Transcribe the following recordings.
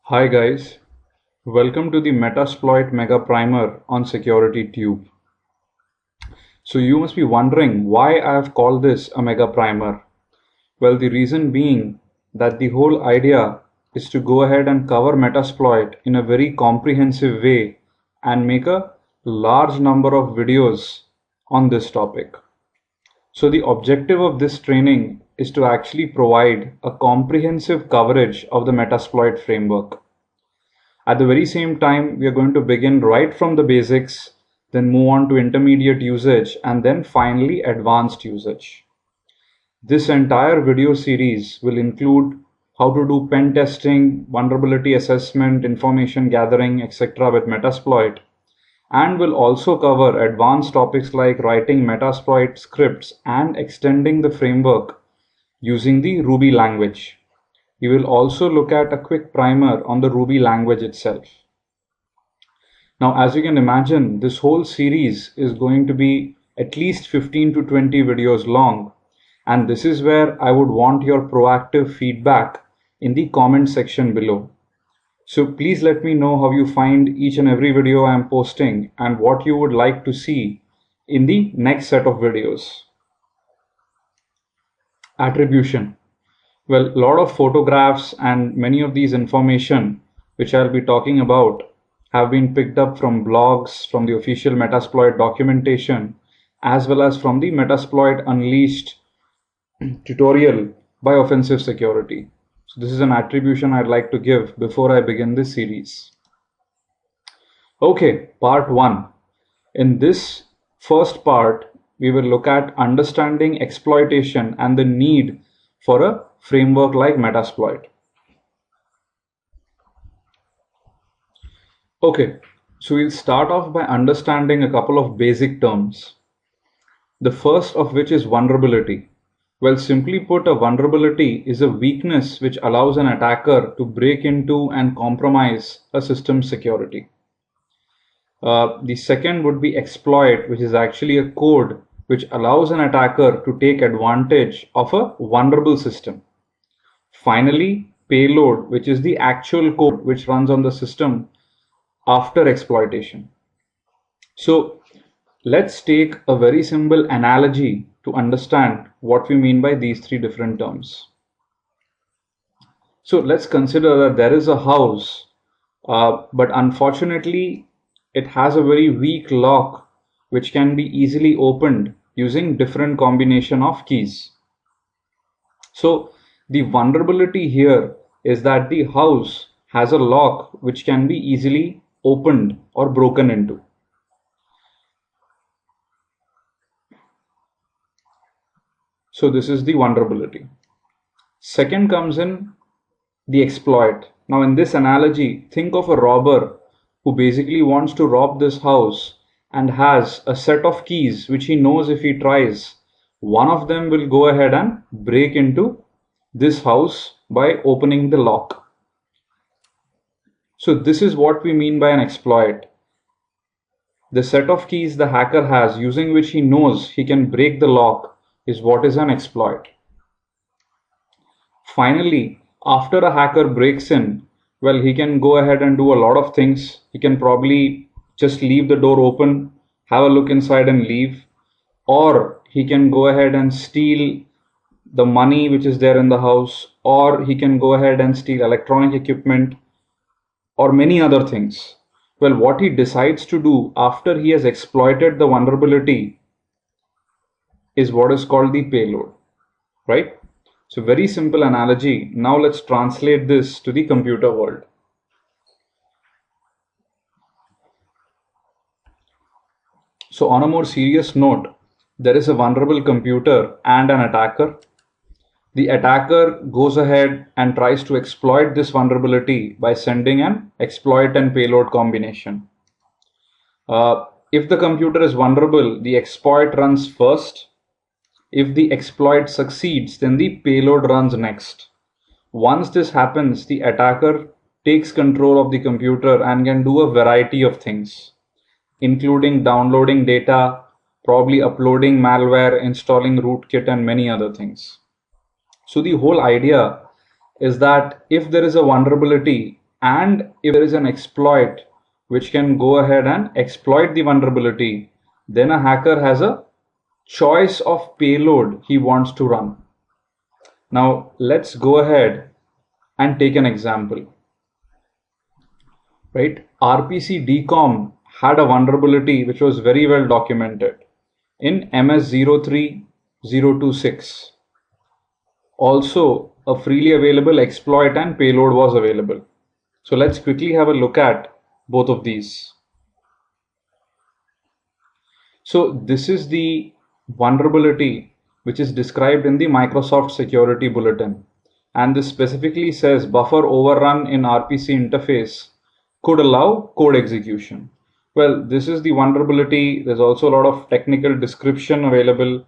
Hi guys, welcome to the Metasploit Megaprimer on Security Tube. So you must be wondering why I have called this a Megaprimer. Well, the reason being that the whole idea is to go ahead and cover Metasploit in a very comprehensive way and make a large number of videos on this topic. So the objective of this training is to actually provide a comprehensive coverage of the Metasploit framework. At the very same time, we are going to begin right from the basics, then move on to intermediate usage, and then finally advanced usage. This entire video series will include how to do pen testing, vulnerability assessment, information gathering, etc. with Metasploit, and will also cover advanced topics like writing Metasploit scripts and extending the framework using the Ruby language. We will also look at a quick primer on the Ruby language itself. Now, as you can imagine, this whole series is going to be at least 15 to 20 videos long, and this is where I would want your proactive feedback in the comment section below. So please let me know how you find each and every video I am posting and what you would like to see in the next set of videos. Attribution. Well, a lot of photographs and many of these information which I'll be talking about have been picked up from blogs, from the official Metasploit documentation, as well as from the Metasploit Unleashed tutorial by Offensive Security. So this is an attribution I'd like to give before I begin this series. Okay, part 1. In this first part, we will look at understanding exploitation and the need for a framework like Metasploit. Okay, so we'll start off by understanding a couple of basic terms. The first of which is vulnerability. Well, simply put, a vulnerability is a weakness which allows an attacker to break into and compromise a system's security. The second would be exploit, which is actually a code which allows an attacker to take advantage of a vulnerable system. Finally, payload, which is the actual code which runs on the system after exploitation. So let's take a very simple analogy to understand what we mean by these three different terms. So let's consider that there is a house, but unfortunately it has a very weak lock which can be easily opened using different combination of keys. So the vulnerability here is that the house has a lock which can be easily opened or broken into. So this is the vulnerability. Second comes in the exploit. Now in this analogy, think of a robber who basically wants to rob this house and has a set of keys which he knows if he tries, one of them will go ahead and break into this house by opening the lock. So this is what we mean by an exploit. The set of keys the hacker has using which he knows he can break the lock is what is an exploit. Finally, after a hacker breaks in, well, he can go ahead and do a lot of things. He can probably just leave the door open, have a look inside and leave, or he can go ahead and steal the money which is there in the house, or he can go ahead and steal electronic equipment or many other things. Well, what he decides to do after he has exploited the vulnerability is what is called the payload, right? So very simple analogy. Now let's translate this to the computer world. So on a more serious note, there is a vulnerable computer and an attacker. The attacker goes ahead and tries to exploit this vulnerability by sending an exploit and payload combination. If the computer is vulnerable, the exploit runs first. If the exploit succeeds, then the payload runs next. Once this happens, the attacker takes control of the computer and can do a variety of things, including downloading data, probably uploading malware, installing rootkit, and many other things. So the whole idea is that if there is a vulnerability, and if there is an exploit which can go ahead and exploit the vulnerability, then a hacker has a choice of payload he wants to run. Now let's go ahead and take an example. Right? RPC DCOM had a vulnerability which was very well documented in MS03026. Also, a freely available exploit and payload was available. So let's quickly have a look at both of these. So this is the vulnerability which is described in the Microsoft Security Bulletin. And this specifically says buffer overrun in RPC interface could allow code execution. Well, this is the vulnerability. There's also a lot of technical description available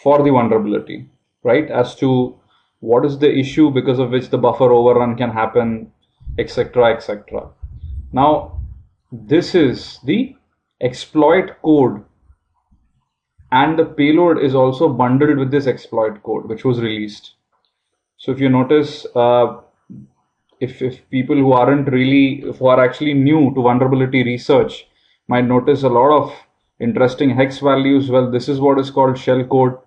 for the vulnerability, right? As to what is the issue because of which the buffer overrun can happen, etc., etc. Now, this is the exploit code, and the payload is also bundled with this exploit code which was released. So if you notice, if people who are actually new to vulnerability research might notice a lot of interesting hex values. Well, this is what is called shell code,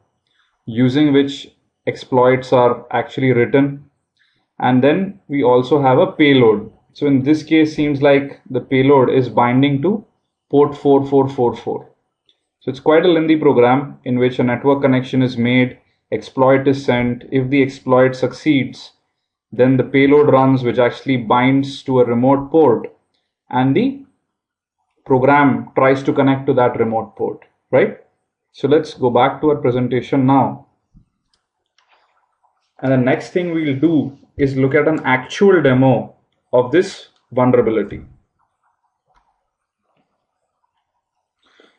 using which exploits are actually written. And then we also have a payload. So in this case, seems like the payload is binding to port 4444. So it's quite a lengthy program in which a network connection is made, exploit is sent. If the exploit succeeds, then the payload runs, which actually binds to a remote port, and the program tries to connect to that remote port, right? So let's go back to our presentation now. And the next thing we'll do is look at an actual demo of this vulnerability.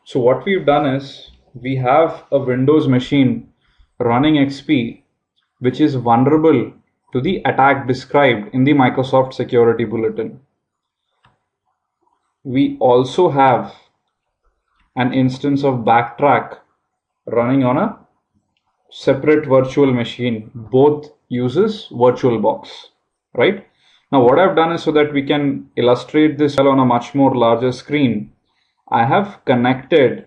So what we've done is we have a Windows machine running XP, which is vulnerable to the attack described in the Microsoft Security Bulletin. We also have an instance of Backtrack running on a separate virtual machine. Both uses VirtualBox, right? Now what I've done is, so that we can illustrate this well on a much more larger screen, I have connected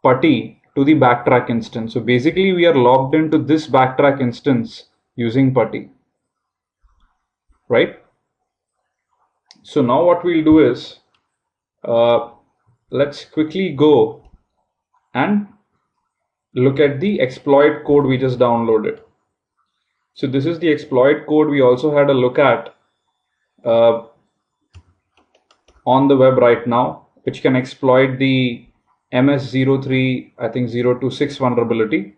PuTTY to the Backtrack instance. So basically we are logged into this Backtrack instance using PuTTY, right? So now what we'll do is, let's quickly go and look at the exploit code we just downloaded. So this is the exploit code we also had a look at on the web right now, which can exploit the MS03, I think 026 vulnerability,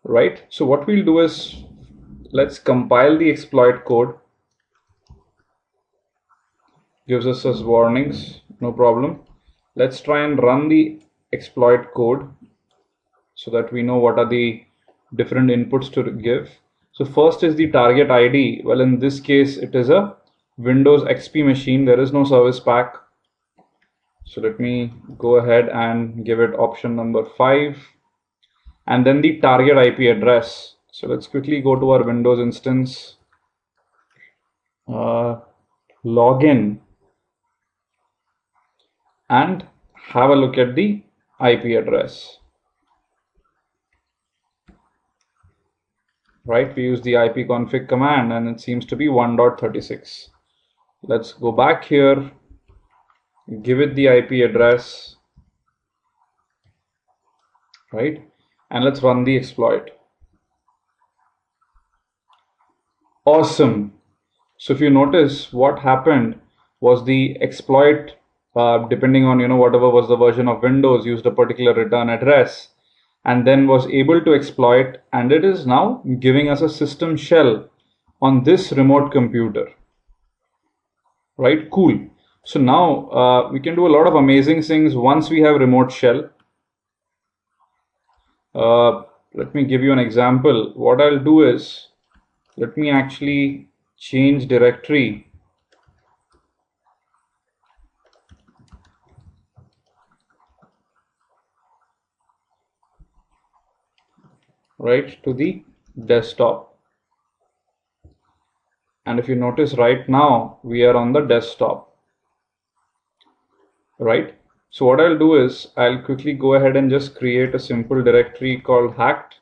right? So what we'll do is, let's compile the exploit code. Gives us as warnings, no problem. Let's try and run the exploit code so that we know what are the different inputs to give. So first is the target ID. Well, in this case, it is a Windows XP machine. There is no service pack. So let me go ahead and give it option number 5. And then the target IP address. So let's quickly go to our Windows instance, login, and have a look at the IP address. Right, we use the ipconfig command and it seems to be 1.36. Let's go back here, give it the IP address, right, and let's run the exploit. Awesome. So if you notice, what happened was the exploit, depending on whatever was the version of Windows, used a particular return address and then was able to exploit, and it is now giving us a system shell on this remote computer, right? Cool. So now we can do a lot of amazing things once we have remote shell. Let me give you an example. What I'll do is, let me actually change directory right to the desktop, And if you notice right now, we are on the desktop, right? So what I'll do is I'll quickly go ahead and just create a simple directory called hacked.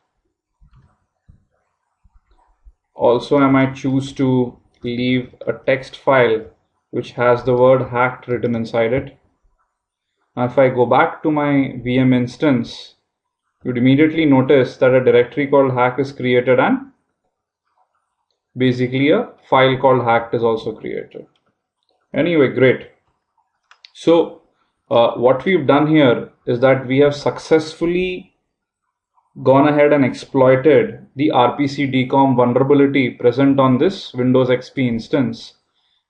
Also, I might choose to leave a text file which has the word hacked written inside it. Now, if I go back to my VM instance, you'd immediately notice that a directory called hack is created and basically a file called hacked is also created. Anyway, great. So what we've done here is that we have successfully gone ahead and exploited the RPC DCOM vulnerability present on this Windows XP instance,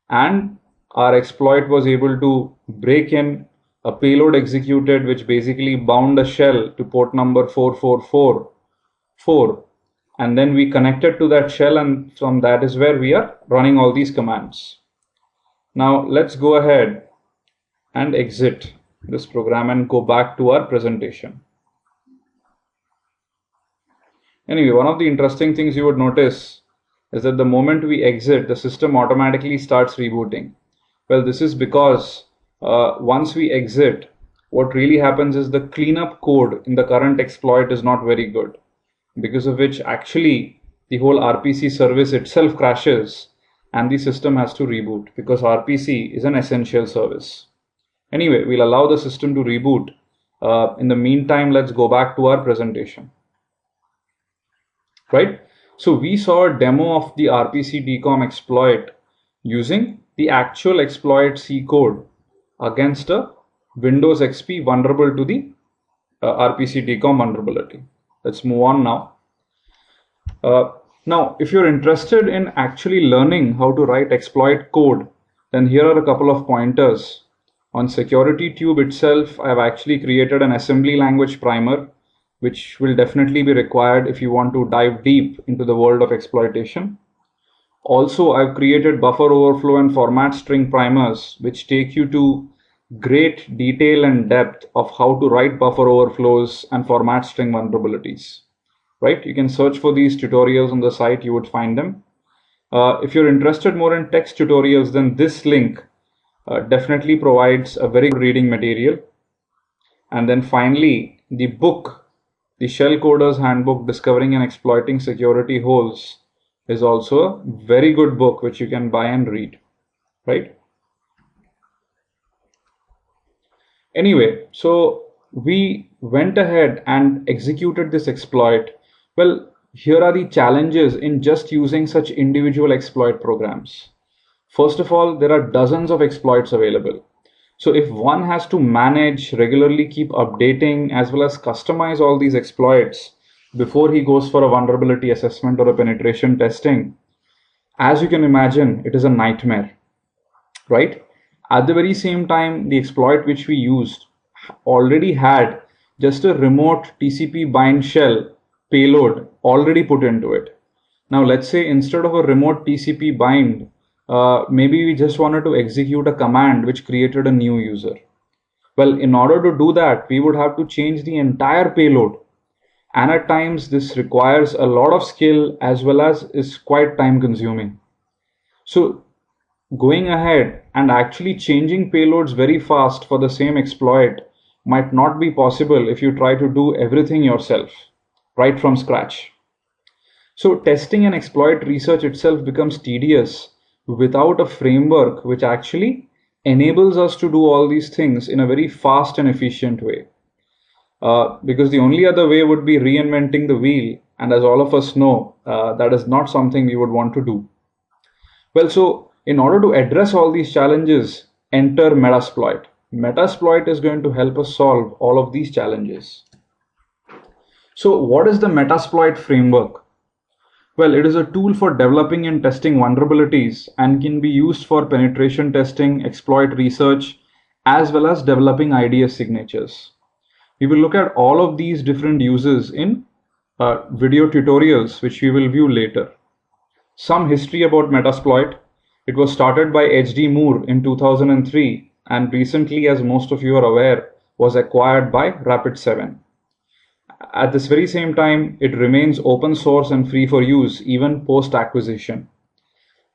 and our exploit was able to break in a payload executed which basically bound a shell to port number 4444, and then we connected to that shell, and from that is where we are running all these commands. Now let's go ahead and exit this program and go back to our presentation. Anyway, one of the interesting things you would notice is that the moment we exit, the system automatically starts rebooting. Well, this is because once we exit, what really happens is the cleanup code in the current exploit is not very good, because of which actually the whole RPC service itself crashes and the system has to reboot, because RPC is an essential service. Anyway, we'll allow the system to reboot. In the meantime, let's go back to our presentation. Right? So we saw a demo of the RPC DCOM exploit using the actual exploit C code against a Windows XP vulnerable to the RPC DCOM vulnerability. Let's move on now. Now, if you're interested in actually learning how to write exploit code, then here are a couple of pointers. On SecurityTube itself, I've actually created an assembly language primer, which will definitely be required if you want to dive deep into the world of exploitation. Also, I've created buffer overflow and format string primers, which take you to great detail and depth of how to write buffer overflows and format string vulnerabilities. Right? You can search for these tutorials on the site, you would find them. If you're interested more in text tutorials, then this link definitely provides a very good reading material. And then finally, the book, The Shell Coder's Handbook Discovering and Exploiting Security Holes, is also a very good book which you can buy and read, right? Anyway, so we went ahead and executed this exploit. Well, here are the challenges in just using such individual exploit programs. First of all, there are dozens of exploits available. So if one has to manage, regularly keep updating, as well as customize all these exploits before he goes for a vulnerability assessment or a penetration testing, as you can imagine, it is a nightmare, right? At the very same time, the exploit which we used already had just a remote TCP bind shell payload already put into it. Now, let's say instead of a remote TCP bind, maybe we just wanted to execute a command which created a new user. Well, in order to do that, we would have to change the entire payload. And at times this requires a lot of skill as well as is quite time consuming. So going ahead and actually changing payloads very fast for the same exploit might not be possible if you try to do everything yourself, right from scratch. So testing and exploit research itself becomes tedious without a framework which actually enables us to do all these things in a very fast and efficient way. Because the only other way would be reinventing the wheel, and as all of us know, that is not something we would want to do. Well, so in order to address all these challenges, enter Metasploit. Metasploit is going to help us solve all of these challenges. So what is the Metasploit framework? Well, it is a tool for developing and testing vulnerabilities and can be used for penetration testing, exploit research, as well as developing IDS signatures. We will look at all of these different uses in video tutorials, which we will view later. Some history about Metasploit. It was started by H.D. Moore in 2003 and recently, as most of you are aware, was acquired by Rapid7. At this very same time, it remains open source and free for use even post acquisition.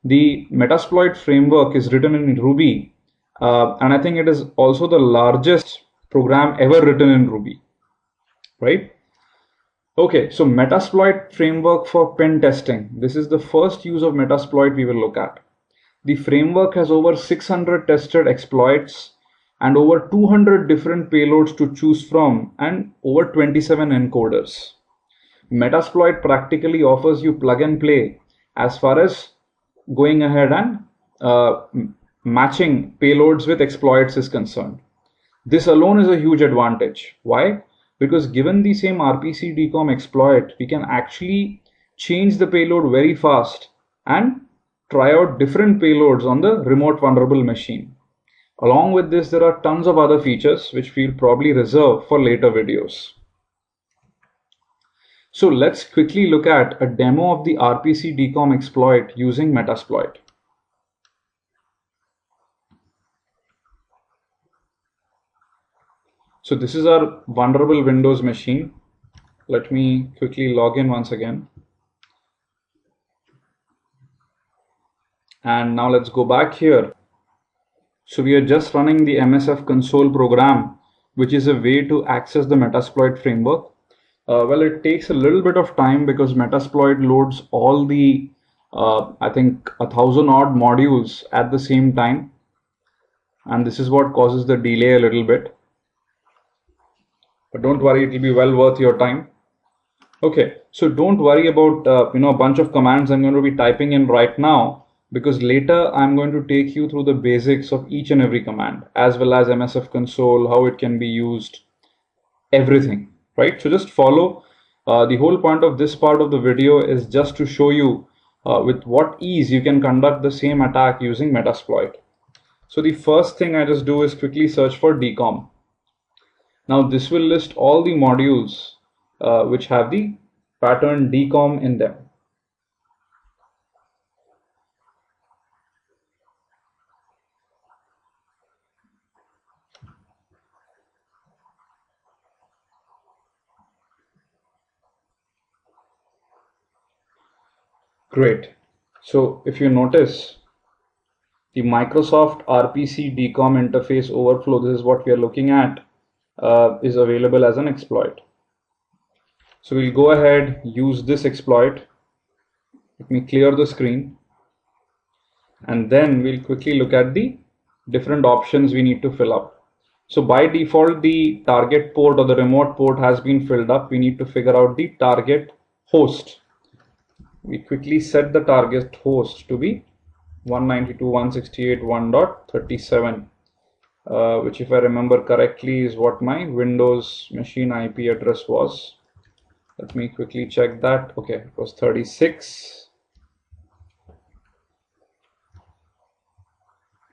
The Metasploit framework is written in Ruby, and I think it is also the largest program ever written in Ruby, right? Okay, so Metasploit framework for pen testing. This is the first use of Metasploit we will look at. The framework has over 600 tested exploits and over 200 different payloads to choose from and over 27 encoders. Metasploit practically offers you plug and play as far as going ahead and matching payloads with exploits is concerned. This alone is a huge advantage. Why? Because given the same RPC decom exploit, we can actually change the payload very fast and try out different payloads on the remote vulnerable machine. Along with this, there are tons of other features which we'll probably reserve for later videos. So let's quickly look at a demo of the RPC decom exploit using Metasploit. So this is our vulnerable Windows machine. Let me quickly log in once again. And now let's go back here. So we are just running the MSF console program, which is a way to access the Metasploit framework. Well, it takes a little bit of time because Metasploit loads all the, I think, 1,000 odd modules at the same time. And this is what causes the delay a little bit. But don't worry, it will be well worth your time. Okay, so don't worry about a bunch of commands I'm going to be typing in right now, because later I'm going to take you through the basics of each and every command, as well as MSF console, how it can be used, everything, right? So just follow. The whole point of this part of the video is just to show you with what ease you can conduct the same attack using Metasploit. So the first thing I just do is quickly search for decom. Now this will list all the modules which have the pattern decom in them. Great. So if you notice, the Microsoft RPC decom interface overflow, this is what we are looking at, is available as an exploit. So we'll go ahead, use this exploit. Let me clear the screen. And then we'll quickly look at the different options we need to fill up. So by default, the target port or the remote port has been filled up. We need to figure out the target host. We quickly set the target host to be 192.168.1.37, which, if I remember correctly, is what my Windows machine IP address was. Let me quickly check that. Okay, it was 36.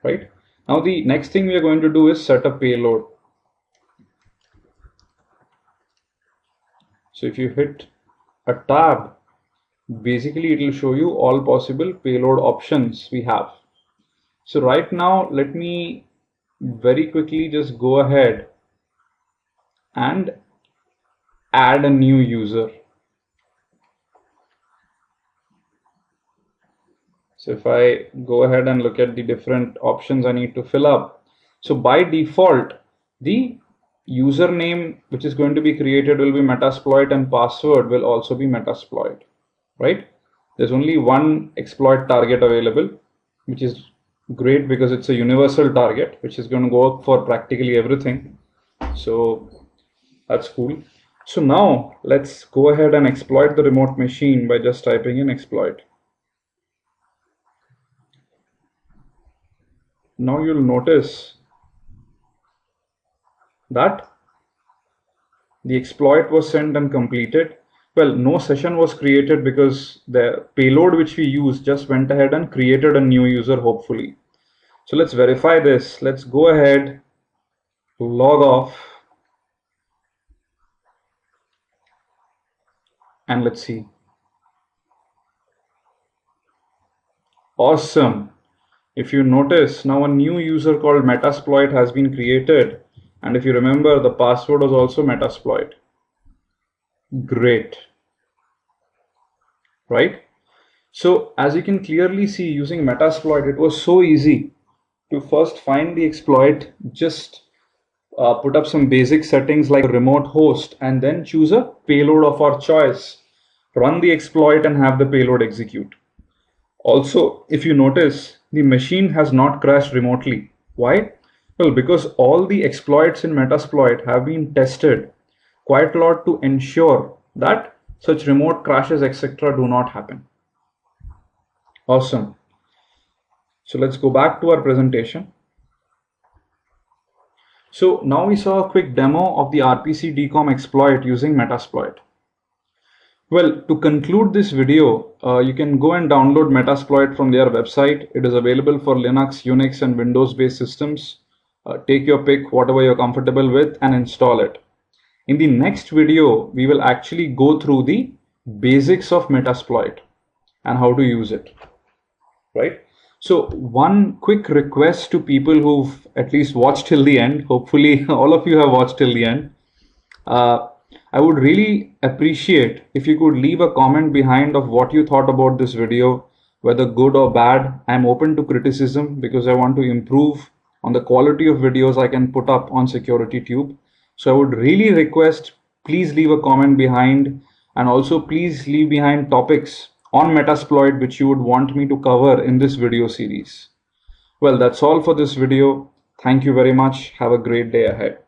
Right. Now the next thing we are going to do is set a payload. So if you hit a tab, basically it will show you all possible payload options we have. So right now, let me very quickly just go ahead and add a new user. So if I go ahead and look at the different options I need to fill up. So by default, the username which is going to be created will be Metasploit and password will also be Metasploit, right? There's only one exploit target available, which is great because it's a universal target, which is going to work for practically everything. So that's cool. So now let's go ahead and exploit the remote machine by just typing in exploit. Now you'll notice that the exploit was sent and completed. Well, no session was created because the payload which we used just went ahead and created a new user, hopefully. So let's verify this. Let's go ahead, log off, and let's see. Awesome. If you notice, now a new user called Metasploit has been created. And if you remember, the password was also Metasploit. Great. Right? So as you can clearly see, using Metasploit, it was so easy to first find the exploit, just put up some basic settings like a remote host, and then choose a payload of our choice, run the exploit and have the payload execute. Also, if you notice, the machine has not crashed remotely. Why? Well, because all the exploits in Metasploit have been tested quite a lot to ensure that such remote crashes, etc., do not happen. Awesome. So let's go back to our presentation. So now we saw a quick demo of the RPC decom exploit using Metasploit. Well, to conclude this video, you can go and download Metasploit from their website. It is available for Linux, Unix, and Windows-based systems. Take your pick, whatever you're comfortable with, and install it. In the next video, we will actually go through the basics of Metasploit and how to use it, right? So one quick request to people who've at least watched till the end, hopefully all of you have watched till the end. I would really appreciate if you could leave a comment behind of what you thought about this video, whether good or bad. I'm open to criticism because I want to improve on the quality of videos I can put up on SecurityTube. So I would really request, please leave a comment behind, and also please leave behind topics on Metasploit which you would want me to cover in this video series. Well, that's all for this video. Thank you very much. Have a great day ahead.